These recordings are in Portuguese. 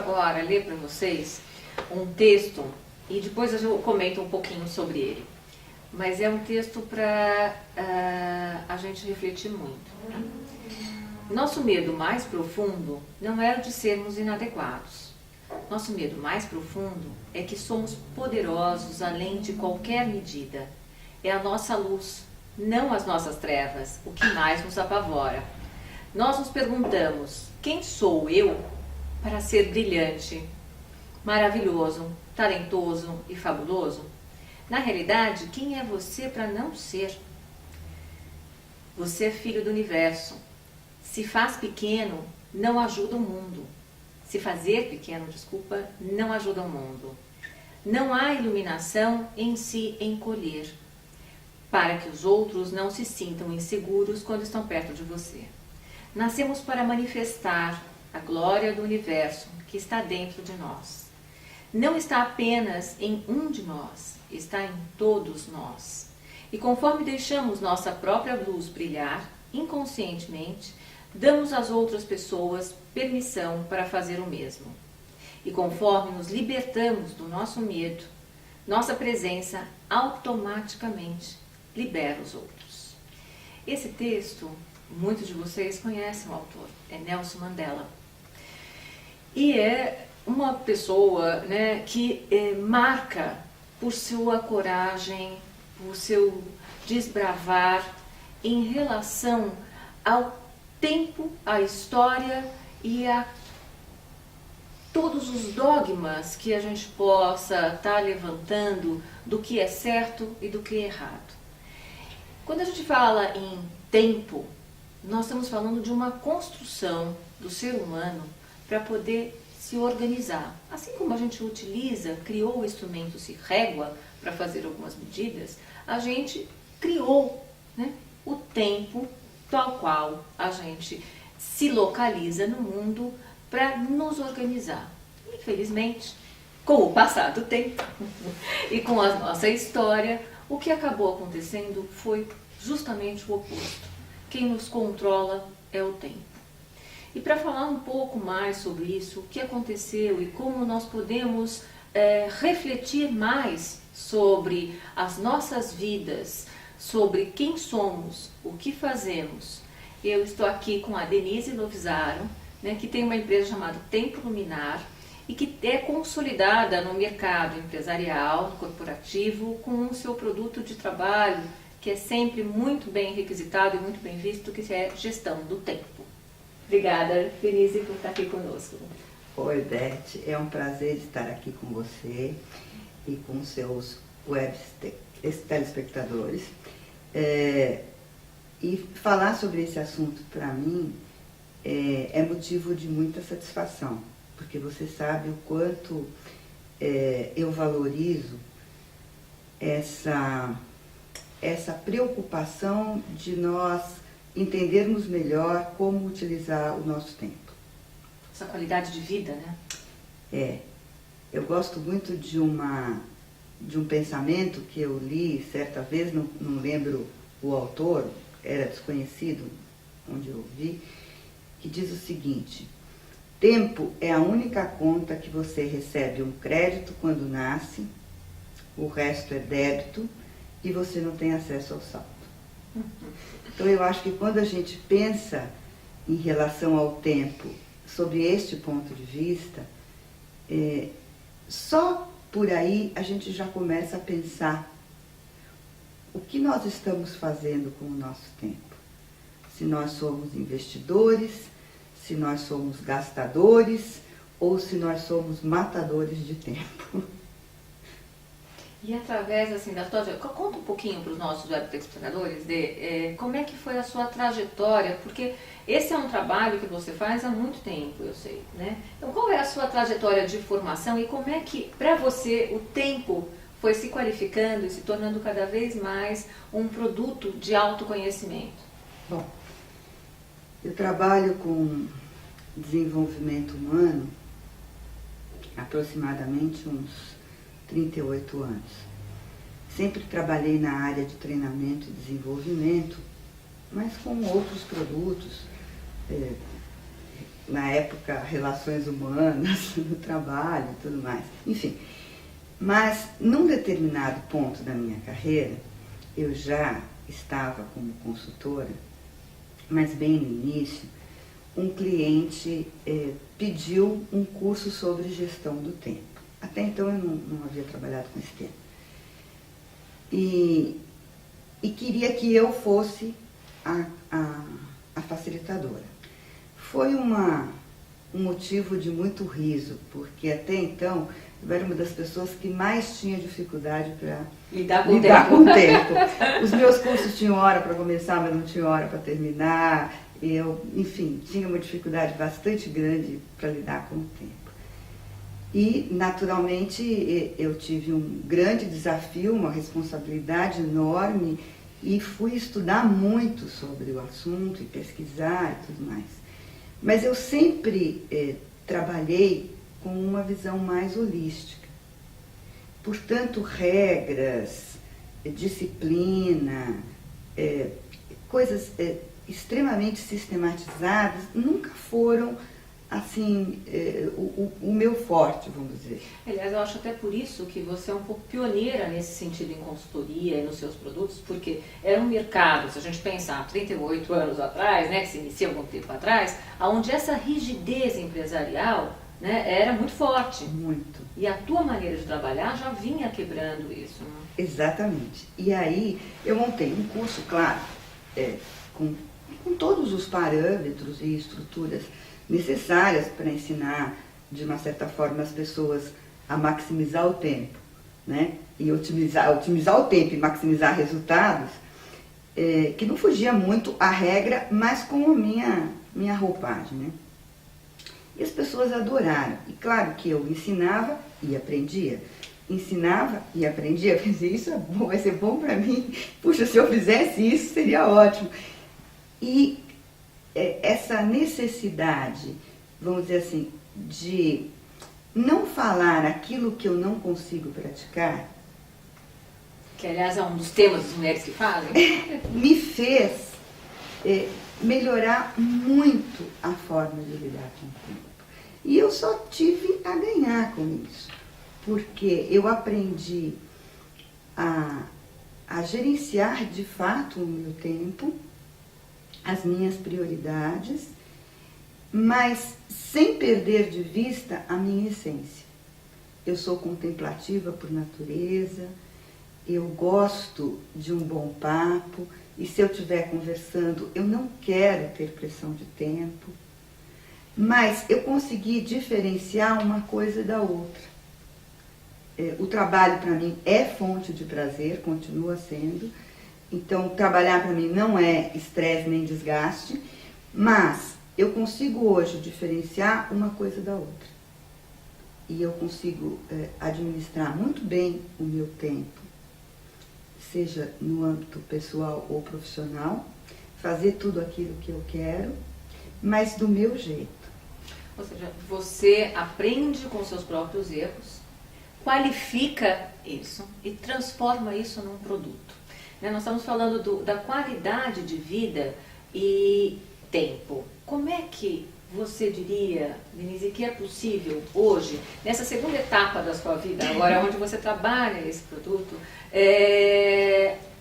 agora ler para vocês um texto e depois eu comento um pouquinho sobre ele. Mas é um texto para a gente refletir muito. Né? Nosso medo mais profundo não é o de sermos inadequados. Nosso medo mais profundo é que somos poderosos além de qualquer medida. É a nossa luz, não as nossas trevas, o que mais nos apavora. Nós nos perguntamos, quem sou eu para ser brilhante, maravilhoso, talentoso e fabuloso? Na realidade, quem é você para não ser? Você é filho do universo. Se faz pequeno, não ajuda o mundo. Se fazer pequeno, não ajuda o mundo. Não há iluminação em se encolher, para que os outros não se sintam inseguros quando estão perto de você. Nascemos para manifestar a glória do universo que está dentro de nós. Não está apenas em um de nós, está em todos nós. E conforme deixamos nossa própria luz brilhar, inconscientemente, damos às outras pessoas permissão para fazer o mesmo. E conforme nos libertamos do nosso medo, nossa presença automaticamente libera os outros. Esse texto, muitos de vocês conhecem o autor, é Nelson Mandela. E é uma pessoa, né, que marca por sua coragem, por seu desbravar em relação ao tempo, à história e a todos os dogmas que a gente possa estar levantando do que é certo e do que é errado. Quando a gente fala em tempo, nós estamos falando de uma construção do ser humano para poder se organizar. Assim como a gente criou o instrumento régua para fazer algumas medidas, a gente criou, né, o tempo tal qual a gente se localiza no mundo para nos organizar. Infelizmente, com o passar do tempo e com a nossa história, o que acabou acontecendo foi justamente o oposto. Quem nos controla é o tempo. E para falar um pouco mais sobre isso, o que aconteceu e como nós podemos refletir mais sobre as nossas vidas, sobre quem somos, o que fazemos. Eu estou aqui com a Denise Lovisaro, né, que tem uma empresa chamada Tempo Luminar e que é consolidada no mercado empresarial, corporativo, com o seu produto de trabalho, que é sempre muito bem requisitado e muito bem visto, que é gestão do tempo. Obrigada, Denise, por estar aqui conosco. Oi, Beth, é um prazer estar aqui com você e com seus web telespectadores. E falar sobre esse assunto, para mim, é motivo de muita satisfação, porque você sabe o quanto eu valorizo essa preocupação de nós entendermos melhor como utilizar o nosso tempo. Essa qualidade de vida, né? Eu gosto muito de um pensamento que eu li certa vez, não lembro o autor, era desconhecido, onde eu vi, que diz o seguinte: tempo é a única conta que você recebe um crédito quando nasce, o resto é débito e você não tem acesso ao saldo. Então eu acho que quando a gente pensa em relação ao tempo sobre este ponto de vista, só por aí a gente já começa a pensar o que nós estamos fazendo com o nosso tempo. Se nós somos investidores, se nós somos gastadores ou se nós somos matadores de tempo. E através assim, da tua... Conta um pouquinho para os nossos web telespectadores de como é que foi a sua trajetória, porque esse é um trabalho que você faz há muito tempo, eu sei, né? Então, qual é a sua trajetória de formação e como é que, para você, o tempo foi se qualificando e se tornando cada vez mais um produto de autoconhecimento? Bom, eu trabalho com desenvolvimento humano há aproximadamente uns 38 anos. Sempre trabalhei na área de treinamento e desenvolvimento, mas com outros produtos, na época, relações humanas, no trabalho e tudo mais. Enfim, mas num determinado ponto da minha carreira, eu já estava como consultora, mas bem no início, um cliente pediu um curso sobre gestão do tempo. Até então eu não havia trabalhado com esse tema. E queria que eu fosse a facilitadora. Foi um motivo de muito riso, porque até então eu era uma das pessoas que mais tinha dificuldade para lidar com o tempo. Os meus cursos tinham hora para começar, mas não tinha hora para terminar. Eu, enfim, tinha uma dificuldade bastante grande para lidar com o tempo. E, naturalmente, eu tive um grande desafio, uma responsabilidade enorme e fui estudar muito sobre o assunto e pesquisar e tudo mais. Mas eu sempre trabalhei com uma visão mais holística. Portanto, regras, disciplina, coisas extremamente sistematizadas nunca foram assim, o meu forte, vamos dizer. Aliás, eu acho até por isso que você é um pouco pioneira nesse sentido em consultoria e nos seus produtos, porque era um mercado, se a gente pensar 38 anos atrás, né, que se inicia algum tempo atrás, onde essa rigidez empresarial, né, era muito forte. Muito. E a tua maneira de trabalhar já vinha quebrando isso. Né? Exatamente. E aí eu montei um curso, claro, com todos os parâmetros e estruturas necessárias para ensinar, de uma certa forma, as pessoas a maximizar o tempo, né? E otimizar o tempo e maximizar resultados, que não fugia muito à regra, mas com a minha roupagem, né? E as pessoas adoraram. E claro que eu ensinava e aprendia. Ensinava e aprendia. Eu pensei, isso é bom, vai ser bom para mim. Puxa, se eu fizesse isso, seria ótimo. E essa necessidade, vamos dizer assim, de não falar aquilo que eu não consigo praticar, que aliás é um dos temas das mulheres que fazem, me fez melhorar muito a forma de lidar com o tempo. E eu só tive a ganhar com isso, porque eu aprendi a gerenciar de fato o meu tempo, as minhas prioridades, mas sem perder de vista a minha essência. Eu sou contemplativa por natureza, eu gosto de um bom papo, e se eu estiver conversando, eu não quero ter pressão de tempo, mas eu consegui diferenciar uma coisa da outra. O trabalho para mim é fonte de prazer, continua sendo. Então, trabalhar para mim não é estresse nem desgaste, mas eu consigo hoje diferenciar uma coisa da outra. E eu consigo administrar muito bem o meu tempo, seja no âmbito pessoal ou profissional, fazer tudo aquilo que eu quero, mas do meu jeito. Ou seja, você aprende com seus próprios erros, qualifica isso e transforma isso num produto. Nós estamos falando da qualidade de vida e tempo. Como é que você diria, Denise, que é possível hoje, nessa segunda etapa da sua vida, agora onde você trabalha esse produto,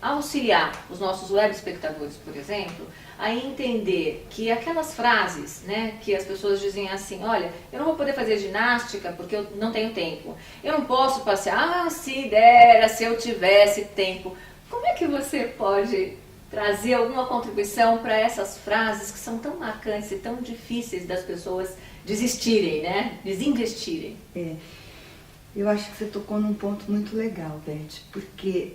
auxiliar os nossos web espectadores, por exemplo, a entender que aquelas frases, né, que as pessoas dizem assim, olha, eu não vou poder fazer ginástica porque eu não tenho tempo, eu não posso passear, se dera, se eu tivesse tempo. Como é que você pode trazer alguma contribuição para essas frases que são tão marcantes e tão difíceis das pessoas desistirem, né? Desinvestirem? Eu acho que você tocou num ponto muito legal, Beth, porque,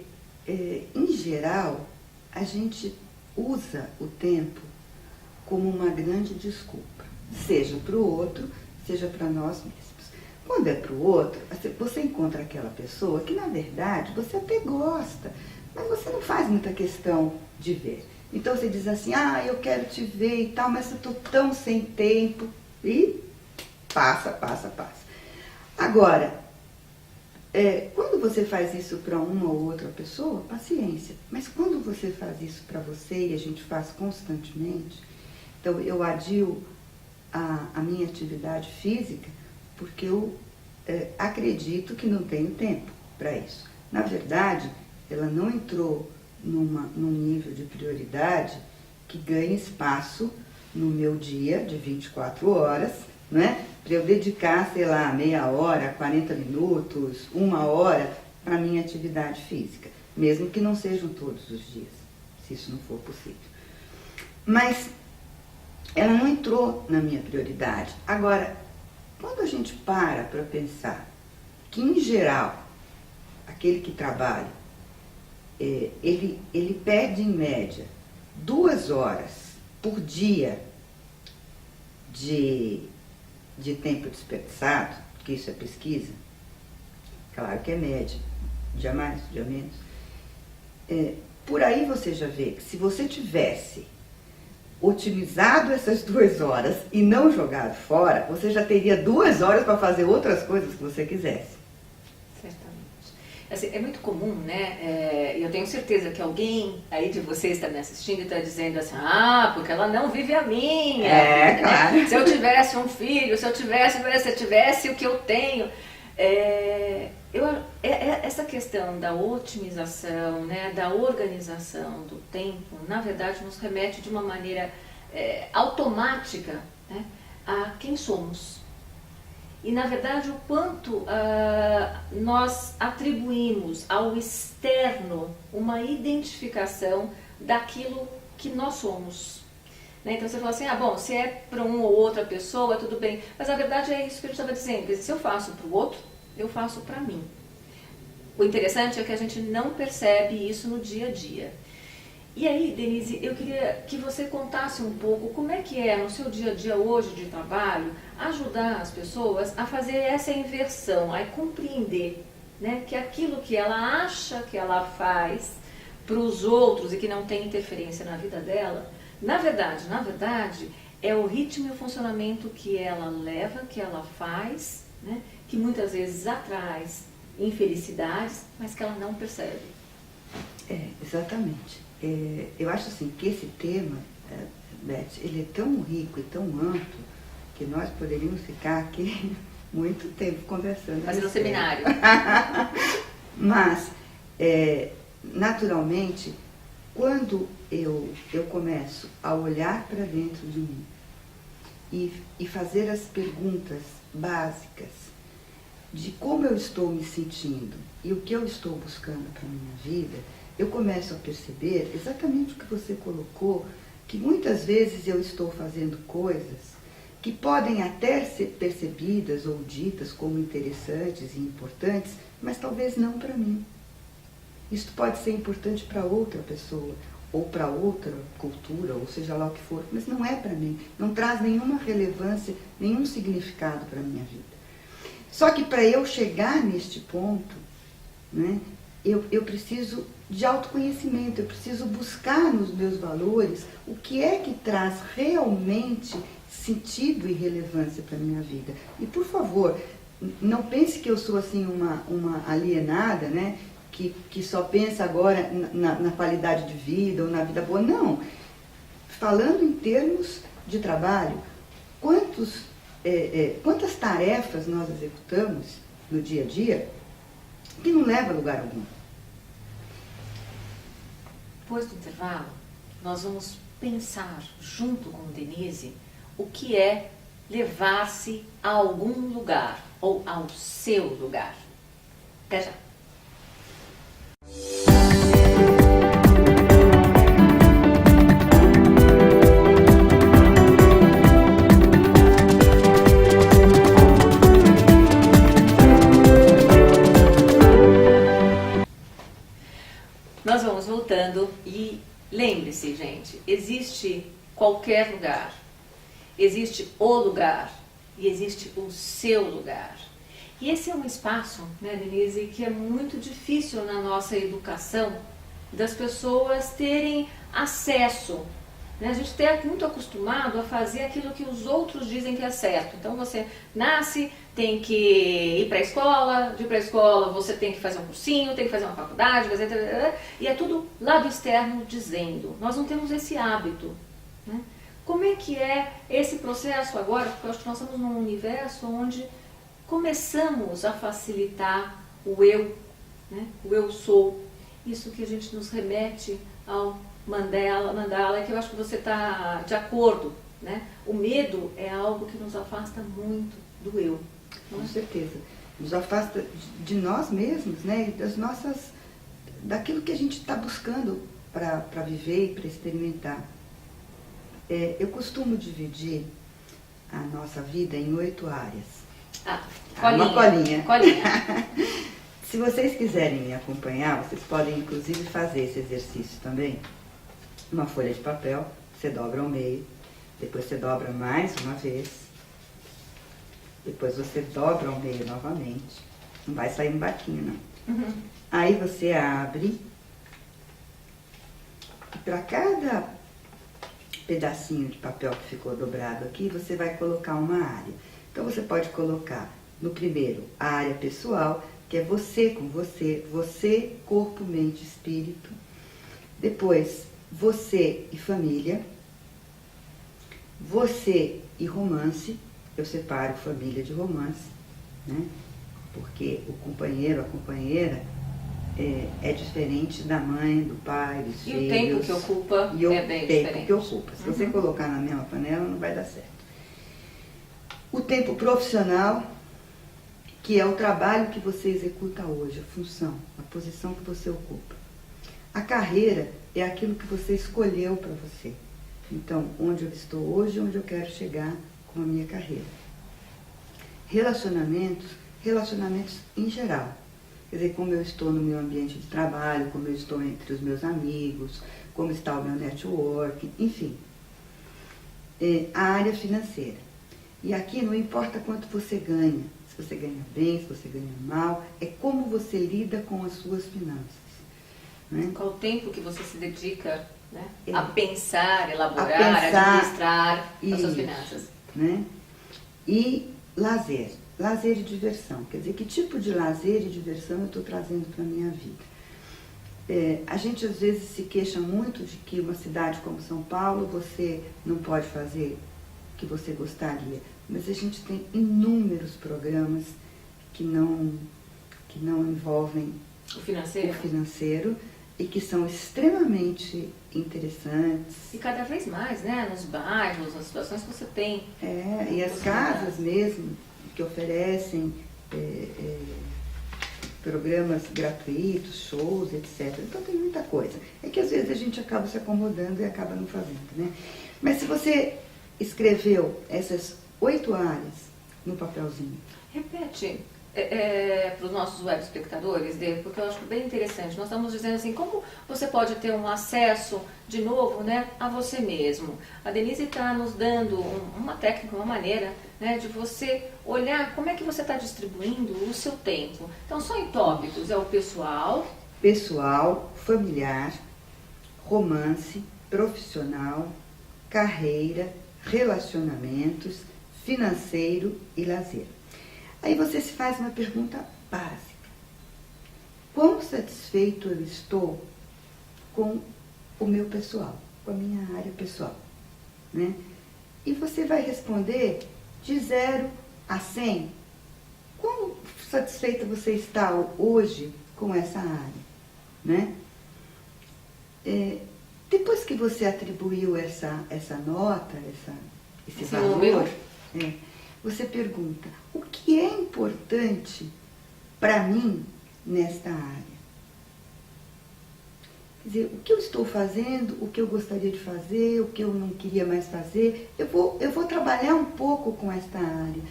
em geral, a gente usa o tempo como uma grande desculpa, seja para o outro, seja para nós mesmos. Quando é para o outro, você encontra aquela pessoa que, na verdade, você até gosta, mas você não faz muita questão de ver. Então você diz assim, eu quero te ver e tal, mas eu estou tão sem tempo. E passa. Agora, quando você faz isso para uma ou outra pessoa, paciência. Mas quando você faz isso para você, e a gente faz constantemente, então eu adio a minha atividade física porque eu acredito que não tenho tempo para isso. Na verdade, ela não entrou num nível de prioridade que ganhe espaço no meu dia de 24 horas, né? Para eu dedicar, sei lá, meia hora, 40 minutos, 1 hora para a minha atividade física, mesmo que não sejam todos os dias, se isso não for possível. Mas ela não entrou na minha prioridade. Agora, quando a gente para pensar que, em geral, aquele que trabalha, ele perde, em média, 2 horas por dia de tempo desperdiçado, porque isso é pesquisa, claro que é média, dia mais, dia menos. Por aí você já vê que se você tivesse otimizado essas 2 horas e não jogado fora, você já teria 2 horas para fazer outras coisas que você quisesse. Certamente. Assim, é muito comum, né? Eu tenho certeza que alguém aí de vocês está me assistindo e está dizendo assim, porque ela não vive a minha. Claro. Se eu tivesse um filho, se eu tivesse o que eu tenho. Essa questão da otimização, né, da organização do tempo, na verdade, nos remete de uma maneira automática, né, a quem somos. E, na verdade, o quanto nós atribuímos ao externo uma identificação daquilo que nós somos. Né? Então, você fala assim, se é para uma ou outra pessoa, tudo bem. Mas, na verdade, é isso que eu estava dizendo. Quer dizer, se eu faço para o outro, eu faço para mim. O interessante é que a gente não percebe isso no dia a dia. E aí, Denise, eu queria que você contasse um pouco como é que é no seu dia a dia hoje de trabalho ajudar as pessoas a fazer essa inversão, a compreender, né, que aquilo que ela acha que ela faz para os outros e que não tem interferência na vida dela, na verdade, é o ritmo e o funcionamento que ela leva, que ela faz, né, que muitas vezes atraz infelicidades, mas que ela não percebe. Exatamente. Eu acho assim que esse tema, Beth, ele é tão rico e tão amplo que nós poderíamos ficar aqui muito tempo conversando. Fazendo seminário. Mas, naturalmente, quando eu começo a olhar para dentro de mim e fazer as perguntas básicas de como eu estou me sentindo e o que eu estou buscando para a minha vida, eu começo a perceber exatamente o que você colocou, que muitas vezes eu estou fazendo coisas que podem até ser percebidas ou ditas como interessantes e importantes, mas talvez não para mim. Isso pode ser importante para outra pessoa, ou para outra cultura, ou seja lá o que for, mas não é para mim, não traz nenhuma relevância, nenhum significado para a minha vida. Só que para eu chegar neste ponto, né, eu preciso de autoconhecimento, eu preciso buscar nos meus valores o que é que traz realmente sentido e relevância para a minha vida. E, por favor, não pense que eu sou assim uma alienada, né, que só pensa agora na qualidade de vida ou na vida boa. Não. Falando em termos de trabalho, quantas tarefas nós executamos no dia a dia que não leva a lugar algum? Depois do intervalo, nós vamos pensar junto com Denise o que é levar-se a algum lugar ou ao seu lugar. Até já! Nós vamos voltando e lembre-se, gente, existe qualquer lugar, existe o lugar e existe o seu lugar. E esse é um espaço, né, Denise, que é muito difícil na nossa educação das pessoas terem acesso. Né? A gente está muito acostumado a fazer aquilo que os outros dizem que é certo. Então você nasce, tem que ir para a escola, de ir para a escola você tem que fazer um cursinho, tem que fazer uma faculdade, e é tudo lá do externo dizendo. Nós não temos esse hábito. Né? Como é que é esse processo agora? Porque eu acho que nós estamos num universo onde começamos a facilitar o eu, né? O eu sou. Isso que a gente nos remete ao Mandala, que eu acho que você está de acordo, né? O medo é algo que nos afasta muito do eu. Com certeza. Nos afasta de nós mesmos, né? E das nossas, daquilo que a gente está buscando para viver e para experimentar. Eu costumo dividir a nossa vida em 8 áreas. Colinha. Uma colinha. Colinha. Se vocês quiserem me acompanhar, vocês podem inclusive fazer esse exercício também. Uma folha de papel, você dobra ao meio, depois você dobra mais uma vez, depois você dobra ao meio novamente. Não vai sair um barquinho, não. Uhum. Aí você abre, e para cada pedacinho de papel que ficou dobrado aqui, você vai colocar uma área. Então você pode colocar no primeiro a área pessoal, que é você com você, corpo, mente, espírito. Depois, você e família, você e romance. Eu separo família de romance, né? Porque o companheiro, a companheira é diferente da mãe, do pai, dos filhos. E o tempo que ocupa é bem diferente. O tempo que ocupa. Se você colocar na mesma panela, não vai dar certo. O tempo profissional, que é o trabalho que você executa hoje, a função, a posição que você ocupa. A carreira é aquilo que você escolheu para você. Então, onde eu estou hoje, onde eu quero chegar com a minha carreira. Relacionamentos em geral. Quer dizer, como eu estou no meu ambiente de trabalho, como eu estou entre os meus amigos, como está o meu network, enfim. A área financeira. E aqui não importa quanto você ganha, se você ganha bem, se você ganha mal, é como você lida com as suas finanças. Né? Qual o tempo que você se dedica, né, a pensar, elaborar, administrar as suas finanças. Né? E lazer e diversão. Quer dizer, que tipo de lazer e diversão eu estou trazendo para a minha vida? A gente às vezes se queixa muito de que uma cidade como São Paulo você não pode fazer o que você gostaria, mas a gente tem inúmeros programas que não envolvem o financeiro e que são extremamente interessantes. E cada vez mais, né, nos bairros, nas situações que você tem. E as casas mesmo, que oferecem programas gratuitos, shows, etc. Então tem muita coisa. É que às vezes a gente acaba se acomodando e acaba não fazendo, né? Mas se você escreveu essas 8 áreas no papelzinho. Repete para os nossos web espectadores, porque eu acho bem interessante. Nós estamos dizendo assim, como você pode ter um acesso, de novo, né, a você mesmo. A Denise está nos dando uma técnica, uma maneira, né, de você olhar como é que você está distribuindo o seu tempo. Então, só em tópicos, é o pessoal, familiar, romance, profissional, carreira, relacionamentos, financeiro e lazer. Aí você se faz uma pergunta básica. Quão satisfeito eu estou com o meu pessoal, com a minha área pessoal? Né? E você vai responder de 0 a 100. Quão satisfeita você está hoje com essa área? Né? Depois que você atribuiu essa nota, esse valor, você pergunta, o que é importante para mim nesta área? Quer dizer, o que eu estou fazendo, o que eu gostaria de fazer, o que eu não queria mais fazer, eu vou trabalhar um pouco com esta área.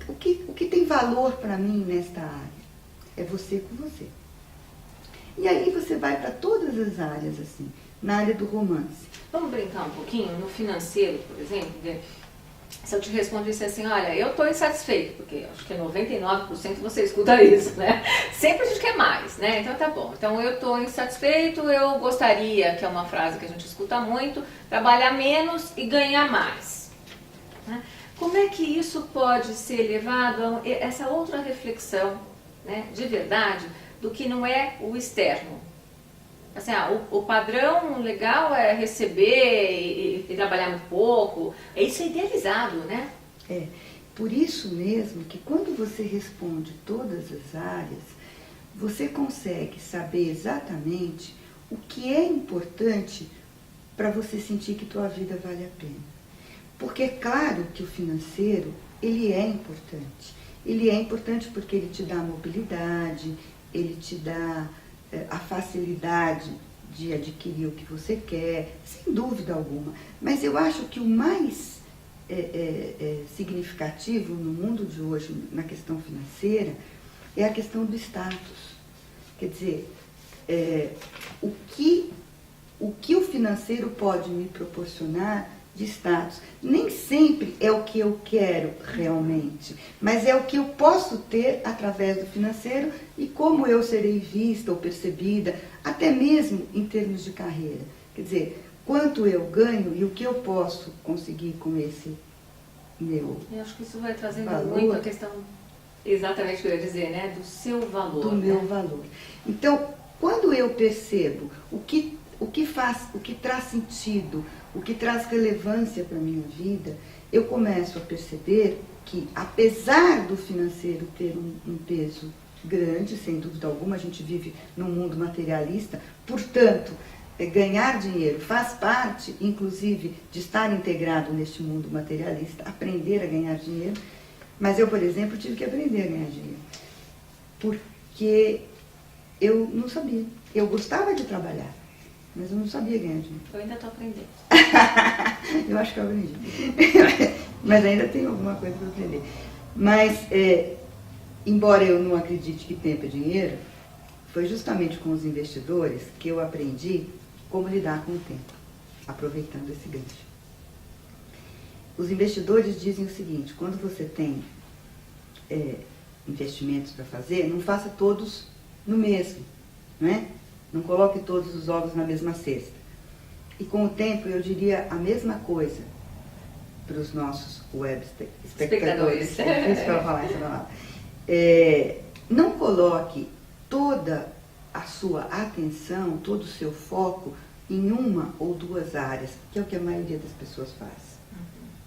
O que tem valor para mim nesta área? É você com você. E aí você vai para todas as áreas, assim, na área do romance. Vamos brincar um pouquinho? No financeiro, por exemplo, se eu te respondesse assim, olha, eu estou insatisfeito, porque acho que 99% você escuta isso, né? Sempre a gente quer mais, né? Então tá bom. Então eu estou insatisfeito, eu gostaria, que é uma frase que a gente escuta muito, trabalhar menos e ganhar mais. Né? Como é que isso pode ser levado a essa outra reflexão, né, de verdade, do que não é o externo? Assim, o padrão legal é receber e trabalhar muito pouco. Isso é idealizado, né? É, por isso mesmo que quando você responde todas as áreas, você consegue saber exatamente o que é importante para você sentir que tua vida vale a pena. Porque é claro que o financeiro, ele é importante. Ele é importante porque ele te dá mobilidade, ele te dá a facilidade de adquirir o que você quer, sem dúvida alguma. Mas eu acho que o mais significativo no mundo de hoje, na questão financeira, é a questão do status. Quer dizer, o que o financeiro pode me proporcionar de status. Nem sempre é o que eu quero realmente, mas é o que eu posso ter através do financeiro e como eu serei vista ou percebida, até mesmo em termos de carreira. Quer dizer, quanto eu ganho e o que eu posso conseguir com esse meu Eu acho que isso vai trazendo valor, muito a questão, exatamente o que eu ia dizer, né? Do seu valor. do né? meu valor. Então, quando eu percebo o que traz sentido, o que traz relevância para a minha vida, eu começo a perceber que, apesar do financeiro ter um peso grande, sem dúvida alguma, a gente vive num mundo materialista, portanto, ganhar dinheiro faz parte, inclusive, de estar integrado neste mundo materialista, aprender a ganhar dinheiro, mas eu, por exemplo, tive que aprender a ganhar dinheiro, porque eu não sabia. Eu gostava de trabalhar, mas eu não sabia ganhar dinheiro. Eu ainda estou aprendendo. Eu acho que eu aprendi. Mas ainda tem alguma coisa para aprender. Mas, embora eu não acredite que tempo é dinheiro, foi justamente com os investidores que eu aprendi como lidar com o tempo, aproveitando esse gancho. Os investidores dizem o seguinte: quando você tem investimentos para fazer, não faça todos no mesmo, não é? Não coloque todos os ovos na mesma cesta. E com o tempo eu diria a mesma coisa para os nossos web espectadores. É difícil para falar essa palavra. Não coloque toda a sua atenção, todo o seu foco em uma ou duas áreas, que é o que a maioria das pessoas faz.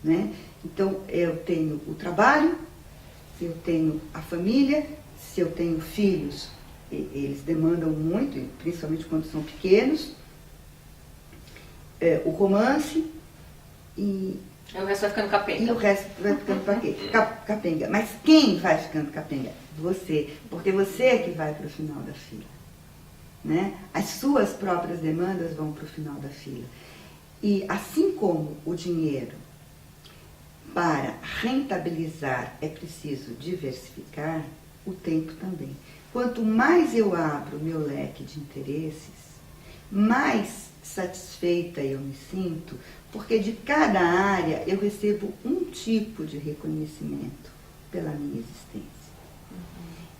Né? Então, eu tenho o trabalho, eu tenho a família, se eu tenho filhos, eles demandam muito, principalmente quando são pequenos, o romance e o resto vai ficando capenga. E o resto vai ficando capenga. Mas quem vai ficando capenga? Você. Porque você é que vai para o final da fila. Né? As suas próprias demandas vão para o final da fila. E assim como o dinheiro, para rentabilizar, é preciso diversificar, o tempo também. Quanto mais eu abro o meu leque de interesses, mais satisfeita eu me sinto, porque de cada área eu recebo um tipo de reconhecimento pela minha existência.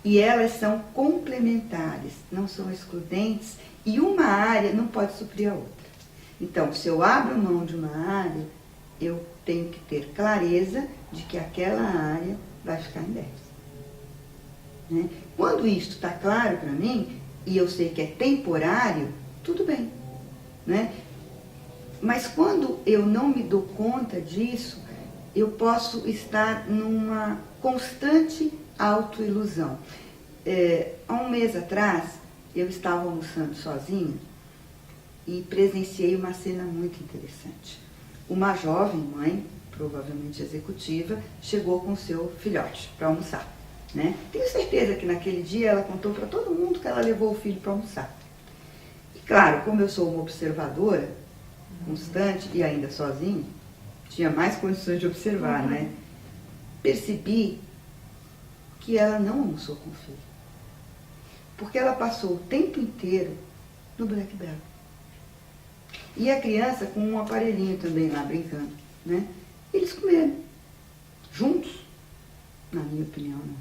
E elas são complementares, não são excludentes, e uma área não pode suprir a outra. Então, se eu abro mão de uma área, eu tenho que ter clareza de que aquela área vai ficar em déficit. Né? Quando isto está claro para mim, e eu sei que é temporário, tudo bem. Né? Mas quando eu não me dou conta disso, eu posso estar numa constante autoilusão. Há um mês atrás, eu estava almoçando sozinha e presenciei uma cena muito interessante. Uma jovem mãe, provavelmente executiva, chegou com seu filhote para almoçar. Né? Tenho certeza que naquele dia ela contou para todo mundo que ela levou o filho para almoçar. E claro, como eu sou uma observadora constante e ainda sozinha, tinha mais condições de observar, né? Percebi que ela não almoçou com o filho. Porque ela passou o tempo inteiro no Blackberry. E a criança com um aparelhinho também lá brincando, né? Eles comeram juntos, na minha opinião. Né?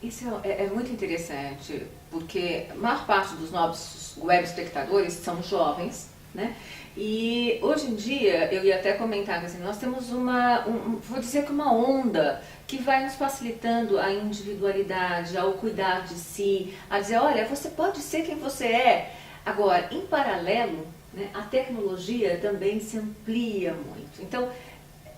Isso é muito interessante, porque a maior parte dos nossos web espectadores são jovens, né? E hoje em dia, eu ia até comentar assim, nós temos vou dizer que uma onda que vai nos facilitando a individualidade, ao cuidar de si, a dizer, olha, você pode ser quem você é. Agora, em paralelo, né, a tecnologia também se amplia muito. Então,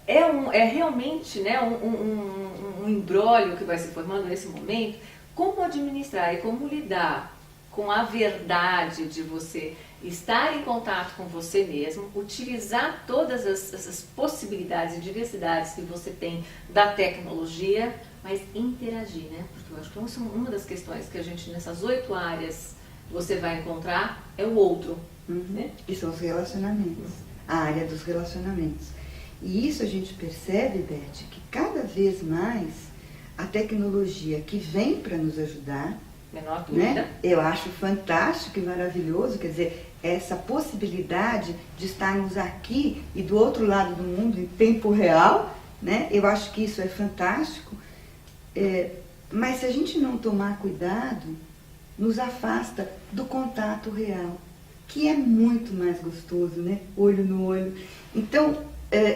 é realmente, né, um imbróglio que vai se formando nesse momento, como administrar e como lidar com a verdade de você estar em contato com você mesmo, utilizar todas essas possibilidades e diversidades que você tem da tecnologia, mas interagir, né? Porque eu acho que uma das questões que a gente, nessas 8 áreas, você vai encontrar é o outro. Né? E são os relacionamentos, a área dos relacionamentos. E isso a gente percebe, Beth, que cada vez mais a tecnologia que vem para nos ajudar, menor dúvida, né? Eu acho fantástico e maravilhoso, quer dizer, essa possibilidade de estarmos aqui e do outro lado do mundo em tempo real, né? Eu acho que isso é fantástico, mas se a gente não tomar cuidado, nos afasta do contato real, que é muito mais gostoso, né? Olho no olho. Então,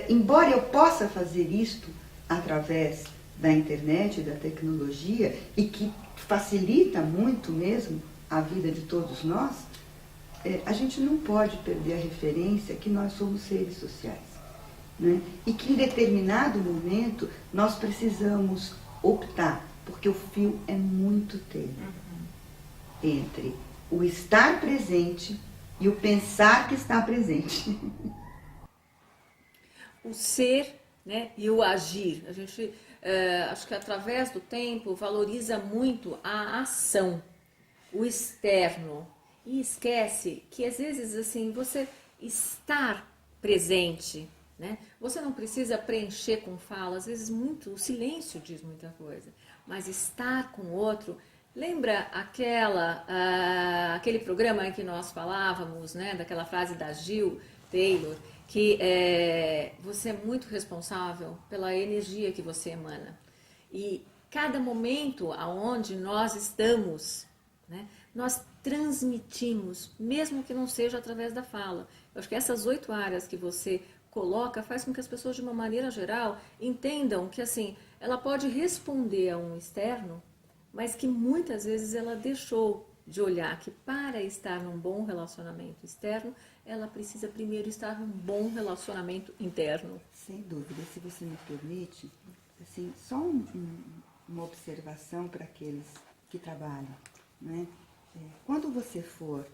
embora eu possa fazer isto através da internet, da tecnologia, e que facilita muito mesmo a vida de todos nós, a gente não pode perder a referência que nós somos seres sociais. Né? E que em determinado momento nós precisamos optar, porque o fio é muito tênue entre o estar presente e o pensar que está presente. O ser, né, e o agir. A gente, acho que através do tempo, valoriza muito a ação, o externo. E esquece que às vezes assim, você estar presente, né? Você não precisa preencher com fala, às vezes o silêncio diz muita coisa, mas estar com o outro. Lembra aquele programa em que nós falávamos, né, daquela frase da Jill Taylor, que você é muito responsável pela energia que você emana. E cada momento aonde nós estamos, né, nós transmitimos, mesmo que não seja através da fala. Eu acho que essas 8 áreas que você coloca faz com que as pessoas, de uma maneira geral, entendam que assim, ela pode responder a um externo, mas que muitas vezes ela deixou de olhar que para estar num bom relacionamento externo, ela precisa primeiro estar num bom relacionamento interno. Sem dúvida, se você me permite, assim, só uma observação para aqueles que trabalham, né? Quando você for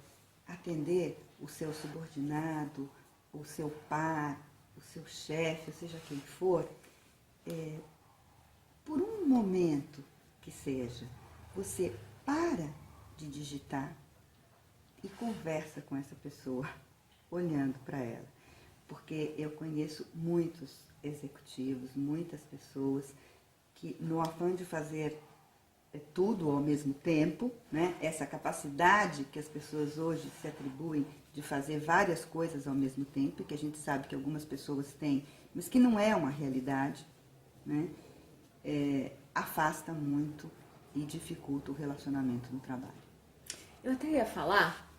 atender o seu subordinado, o seu par, o seu chefe, seja quem for, por um momento que seja, você para de digitar e conversa com essa pessoa, olhando para ela. Porque eu conheço muitos executivos, muitas pessoas que, no afã de fazer tudo ao mesmo tempo, né, essa capacidade que as pessoas hoje se atribuem de fazer várias coisas ao mesmo tempo, que a gente sabe que algumas pessoas têm, mas que não é uma realidade, né, afasta muito e dificulta o relacionamento no trabalho. Eu até ia falar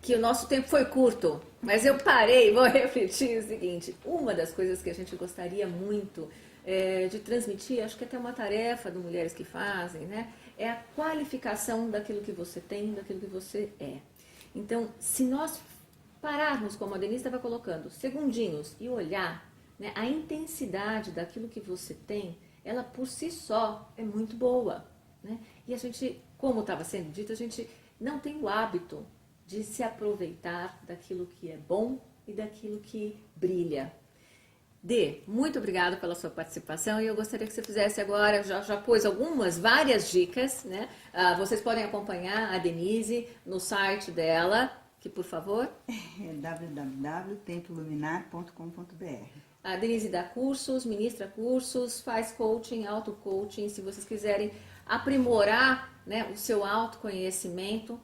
que o nosso tempo foi curto, mas eu parei e vou refletir o seguinte. Uma das coisas que a gente gostaria muito de transmitir, acho que até uma tarefa do Mulheres que Fazem, né, é a qualificação daquilo que você tem, daquilo que você é. Então, se nós pararmos, como a Denise estava colocando, segundinhos e olhar, né, a intensidade daquilo que você tem, ela por si só é muito boa. Né? E a gente, como estava sendo dito, a gente não tem o hábito de se aproveitar daquilo que é bom e daquilo que brilha. Dê, muito obrigada pela sua participação e eu gostaria que você fizesse agora, já pôs várias dicas, né? Vocês podem acompanhar a Denise no site dela, que por favor... É www.tempoluminar.com.br. A Denise dá cursos, ministra cursos, faz coaching, auto-coaching, se vocês quiserem aprimorar, né, o seu autoconhecimento,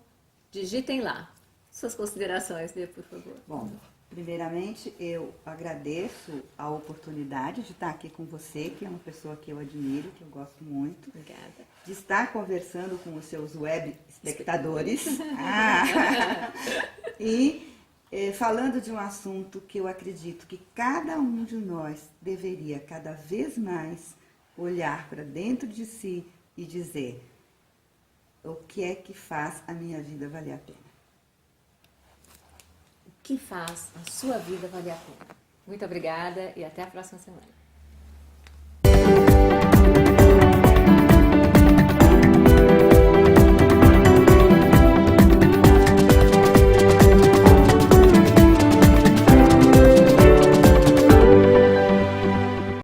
digitem lá. Suas considerações, Dê, por favor. Bom, primeiramente eu agradeço a oportunidade de estar aqui com você, que é uma pessoa que eu admiro, que eu gosto muito. Obrigada. De estar conversando com os seus web espectadores. E falando de um assunto que eu acredito que cada um de nós deveria cada vez mais olhar para dentro de si e dizer: o que é que faz a minha vida valer a pena? que faz a sua vida valer a pena. Muito obrigada e até a próxima semana.